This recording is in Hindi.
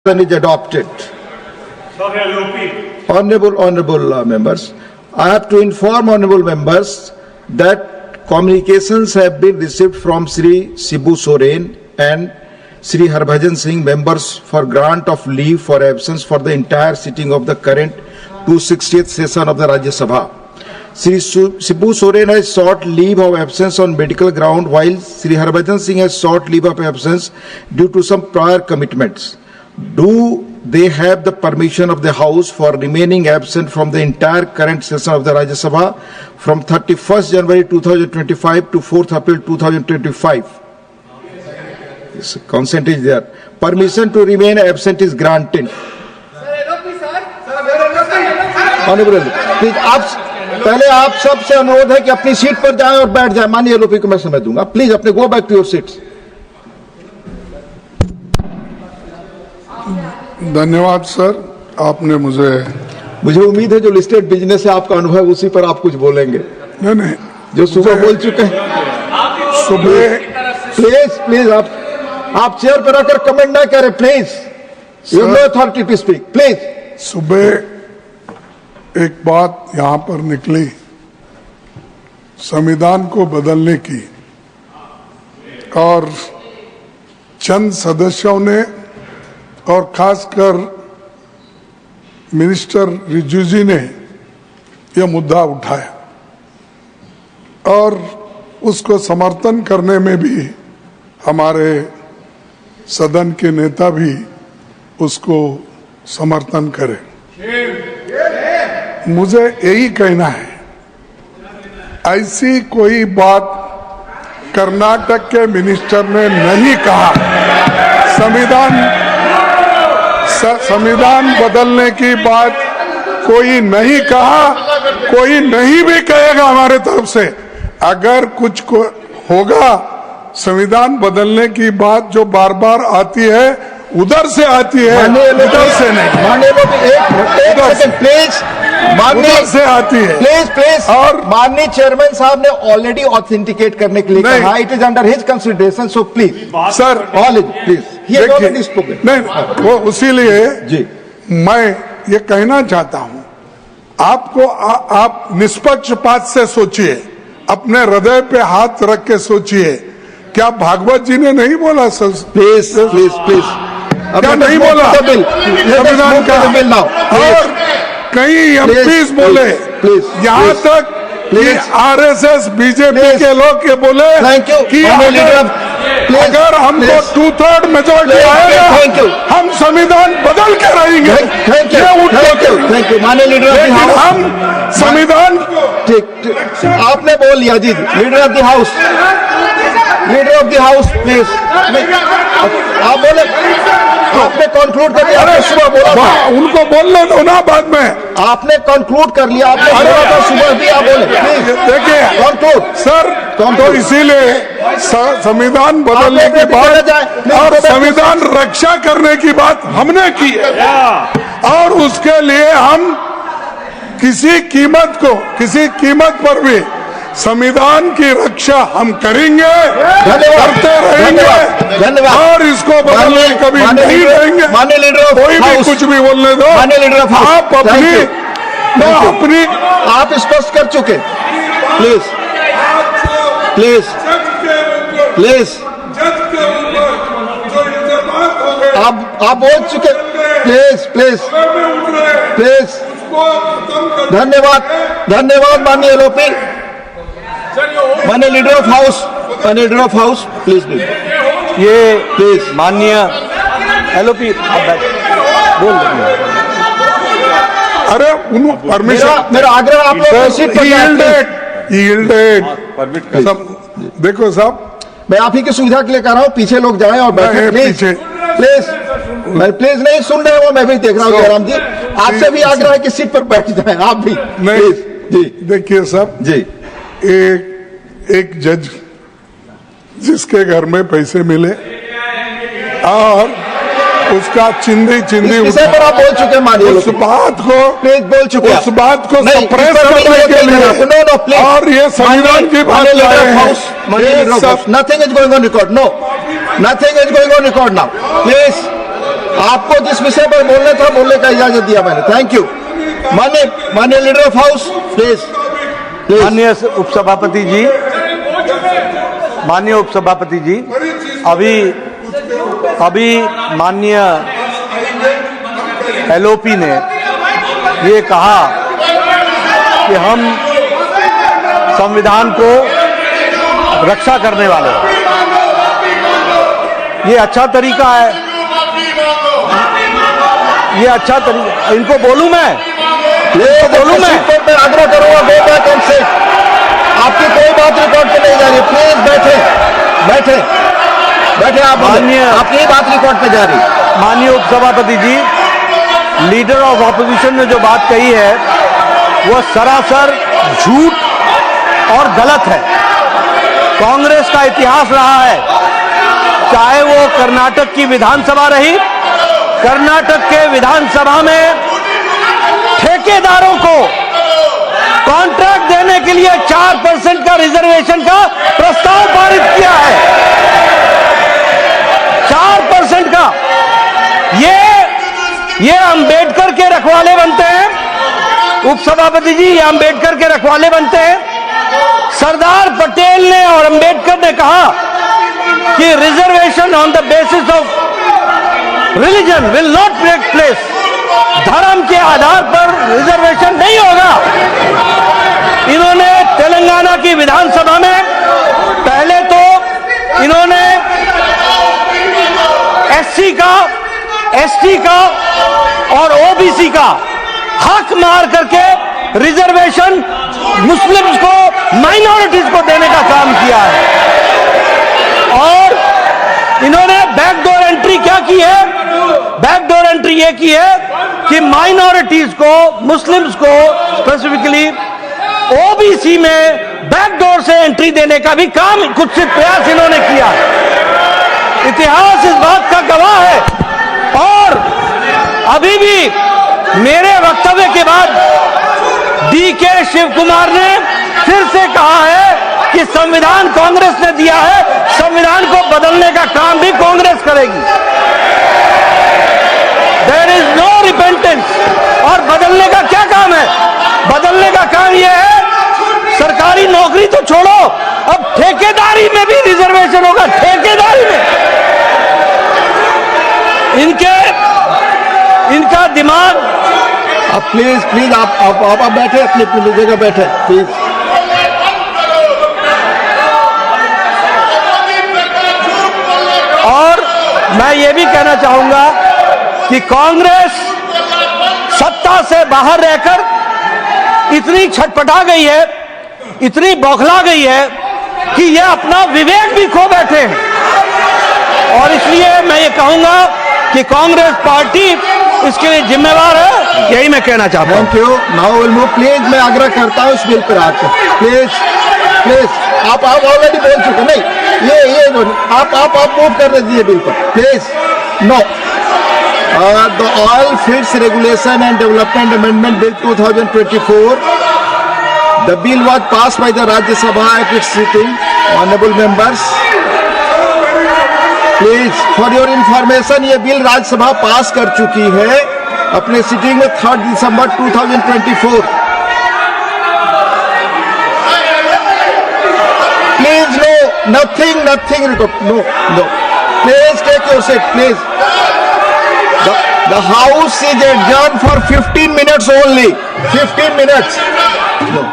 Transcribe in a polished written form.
is adopted. Honorable members, I have to inform honorable members that communications have been received from Sri Shibu Soren and Sri Harbhajan Singh, members, for grant of leave for absence for the entire sitting of the current 260th session of the Rajya Sabha. Sri Shibu Soren has sought leave of absence on medical ground, while Sri Harbhajan Singh has sought leave of absence due to some prior commitments. Do they have the permission of the House for remaining absent from the entire current session of the Rajya Sabha from 31st January 2025 to 4th April 2025? Yes, consent is there. Permission to remain absent is granted. Honorable, please, पहले आप सबसे अनुरोध है कि अपनी सीट पर जाएं और बैठ जाएं. माननीय एलओपी को मैं समय दूंगा. प्लीज अपने go back to your seats. धन्यवाद सर, आपने मुझे उम्मीद है जो लिस्टेड बिजनेस है आपका अनुभव उसी पर आप कुछ बोलेंगे. नहीं जो सुबह बोल चुके हैं. सुबह प्लीज आप चेयर पर आकर कमेंट ना करें. Please, you no authority to speak. Please. सुबह एक बात यहां पर निकली संविधान को बदलने की, और चंद सदस्यों ने और खासकर मिनिस्टर रिजिजू जी ने यह मुद्दा उठाया और उसको समर्थन करने में भी हमारे सदन के नेता भी उसको समर्थन करें. मुझे यही कहना है, ऐसी कोई बात कर्नाटक के मिनिस्टर ने नहीं कहा. संविधान बदलने की बात कोई नहीं कहा, कोई नहीं भी कहेगा हमारे तरफ से. अगर कुछ होगा संविधान बदलने की बात जो बार बार आती है, उधर से आती है, उधर से नहीं. उधर से आती है. प्लीज. और माननीय चेयरमैन साहब ने ऑलरेडी ऑथेंटिकेट करने के लिए कहा. It is under his consideration. So please sir, please. नहीं, वो उसीलिए जी मैं ये कहना चाहता हूं आपको, आप निष्पक्षपात से सोचिए, अपने हृदय पे हाथ रख के सोचिए. क्या भागवत जी ने नहीं बोला सर? प्लीज. क्या नहीं बोला संविधान का? और कई एमपीज बोले, यहाँ तक कि आरएसएस बीजेपी के लोग ये बोले कि अगर हमको 2/3 मेजोरिटी आएगा हम संविधान बदल के रहेंगे. लेकिन हम संविधान, ठीक, आपने बोल लिया जी. Leader of the house please. आप बोले, आपने कंक्लूड कर लिया. अरे सुबह बोला, उनको बोलने दो ना बाद में. आपने कंक्लूड कर लिया. आपने बोला था सुबह भी. आप बोले देखिए कंक्लूड सर. तो इसीलिए संविधान बदलने की बात और संविधान रक्षा करने की बात हमने की है, और उसके लिए हम किसी कीमत पर भी संविधान की रक्षा हम करेंगे, करते रहेंगे. धन्यवाद. और इसको बदलने कभी नहीं देंगे. कोई भी कुछ भी बोलने दो. आप अपनी आप स्पष्ट कर चुके. प्लीज आप बोल चुके. प्लीज. धन्यवाद माननीय एलओपी. माननीय लीडर ऑफ हाउस प्लीज. ये प्लीज माननीय एलओपी बोल रहे. अरे परमिशन, मेरा आग्रह आप लोग देखो साहब, मैं आप ही की सुविधा के लिए कह रहा हूँ. पीछे लोग जाएं और बैठे. प्लीज. मैं प्लीज नहीं सुन रहे हो. मैं भी देख रहा हूँ जयराम जी. आपसे भी आग्रह है कि सीट पर बैठ जाएं. आप भी नहीं. जी देखिए साहब जी, एक जज जिसके घर में पैसे मिले और उसका चिंदी विषय पर आप बोल चुके. मानिए उस बात को प्लीज बोल चुके. उस बात को सप्रेस करने के लिए, और ये संविधान की बात nothing is going on record. No, nothing is going on record now. Please आपको जिस विषय पर बोलने था बोलने का इजाजत दिया मैंने। Thank you. माननीय लीडर ऑफ हाउस प्लीज। माननीय उपसभापति जी, माननीय उपसभापति जी, अभी माननीय एलओपी ने ये कहा कि हम संविधान को रक्षा करने वाले हैं। ये अच्छा तरीका है, ये अच्छा तरीका। इनको बोलूं मैं, बोलूं मैं आग्रह करूंगा गो बैक एंड सिट। आपकी कोई बात रिकॉर्ड पे नहीं जा रही, प्लीज बैठे बैठे बैठे। आप आपकी बात रिकॉर्ड पे जा रही। माननीय उपसभापति जी, लीडर ऑफ ऑपोजिशन ने जो बात कही है वो सरासर झूठ और गलत है। कांग्रेस का इतिहास रहा है, चाहे वो कर्नाटक की विधानसभा रही, कर्नाटक के विधानसभा में ठेकेदारों को कॉन्ट्रैक्ट देने के लिए 4% का रिजर्वेशन का प्रस्ताव पारित किया है। 4% का। ये अंबेडकर के रखवाले बनते हैं उपसभापति जी, ये अंबेडकर के रखवाले बनते हैं। सरदार पटेल ने और अंबेडकर ने कहा कि reservation on the basis of religion will not take place. धर्म के आधार पर रिजर्वेशन नहीं होगा। इन्होंने तेलंगाना की विधानसभा में पहले तो इन्होंने एससी का, एसटी का और ओबीसी का हक मार करके रिजर्वेशन मुस्लिम्स को, माइनॉरिटीज को देने का काम किया है। और इन्होंने बैकडोर एंट्री क्या की है? बैकडोर एंट्री ये की है कि माइनॉरिटीज को, मुस्लिम्स को स्पेसिफिकली ओबीसी में बैकडोर से एंट्री देने का भी काम, कुत्सित प्रयास इन्होंने किया। इतिहास इस बात का गवाह है। और अभी भी मेरे वक्तव्य के बाद डीके शिव कुमार ने फिर से कहा है कि संविधान कांग्रेस ने दिया है, संविधान को बदलने का काम भी कांग्रेस करेगी। There is no repentance. और बदलने का क्या काम है? बदलने का काम यह है, सरकारी नौकरी तो छोड़ो, अब ठेकेदारी में भी रिजर्वेशन होगा। ठेकेदारी में इनका दिमाग। अब प्लीज आप बैठे, अपनी जगह बैठे प्लीज। और मैं ये भी कहना चाहूंगा कि कांग्रेस सत्ता से बाहर रहकर इतनी छटपटा गई है, इतनी बौखला गई है कि ये अपना विवेक भी खो बैठे हैं। और इसलिए मैं ये कहूंगा कि कांग्रेस पार्टी इसके लिए जिम्मेवार है। यही मैं कहना चाहता हूं। Thank you. Now will move. Please मैं आग्रह करता हूं इस बिल पर आकर प्लीज प्लीज। आप ऑलरेडी बोल चुके। नहीं, ये आप मूव कर दीजिए बिल पर please. No, the oilfields regulation and development amendment bill 2024, the bill was passed by the Rajya Sabha at its sitting. Honorable members, please for your information, ये बिल राज्यसभा पास कर चुकी है अपने सिटिंग में 3 दिसंबर 2024। Please no, nothing no, please take your seat please. The house is adjourn for 15 minutes only. 15 minutes. No.